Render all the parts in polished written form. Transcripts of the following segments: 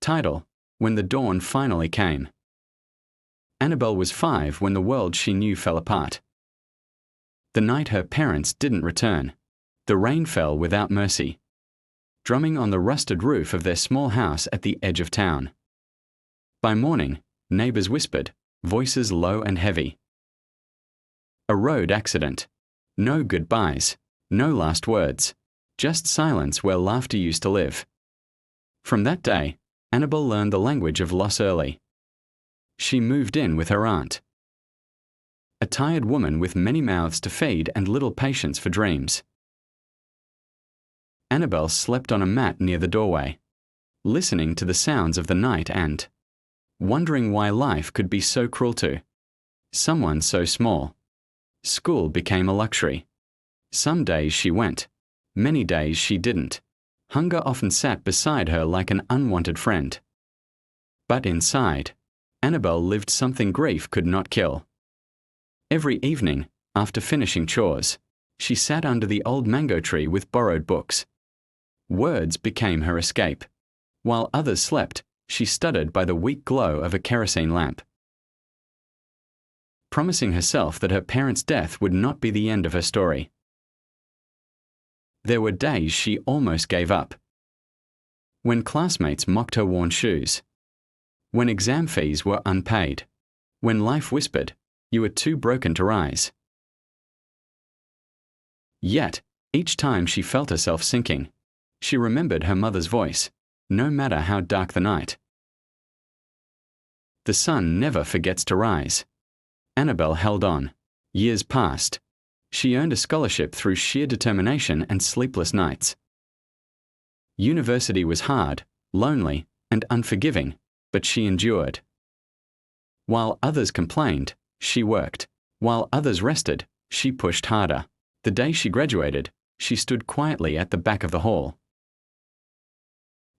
title, When the Dawn Finally Came. Annabelle was 5 when the world she knew fell apart. The night her parents didn't return, the rain fell without mercy, drumming on the rusted roof of their small house at the edge of town. By morning, neighbors whispered, voices low and heavy. A road accident. No goodbyes, no last words, just silence where laughter used to live. From that day, Annabelle learned the language of loss early. She moved in with her aunt, a tired woman with many mouths to feed and little patience for dreams. Annabelle slept on a mat near the doorway, listening to the sounds of the night and wondering why life could be so cruel to someone so small. School became a luxury. Some days she went, many days she didn't. Hunger often sat beside her like an unwanted friend. But inside, Annabelle lived something grief could not kill. Every evening, after finishing chores, she sat under the old mango tree with borrowed books. Words became her escape. While others slept, she studied by the weak glow of a kerosene lamp, promising herself that her parents' death would not be the end of her story. There were days she almost gave up. When classmates mocked her worn shoes, when exam fees were unpaid, when life whispered, "You are too broken to rise." Yet, each time she felt herself sinking, she remembered her mother's voice, no matter how dark the night. The sun never forgets to rise. Annabelle held on. Years passed. She earned a scholarship through sheer determination and sleepless nights. University was hard, lonely, and unforgiving, but she endured. While others complained, she worked. While others rested, she pushed harder. The day she graduated, she stood quietly at the back of the hall,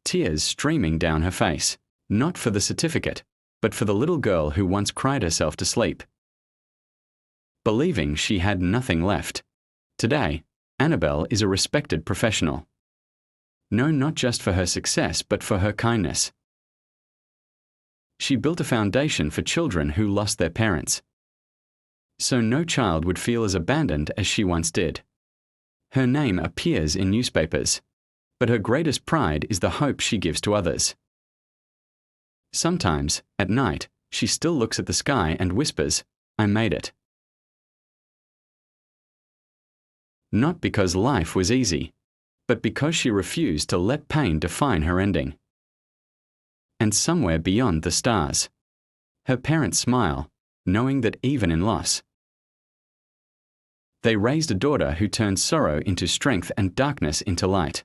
tears streaming down her face, not for the certificate, but for the little girl who once cried herself to sleep, believing she had nothing left. Today, Annabelle is a respected professional. Known not just for her success but for her kindness. She built a foundation for children who lost their parents, so no child would feel as abandoned as she once did. Her name appears in newspapers, but her greatest pride is the hope she gives to others. Sometimes, at night, she still looks at the sky and whispers, "I made it." Not because life was easy, but because she refused to let pain define her ending. And somewhere beyond the stars, her parents smile, knowing that even in loss, they raised a daughter who turned sorrow into strength and darkness into light.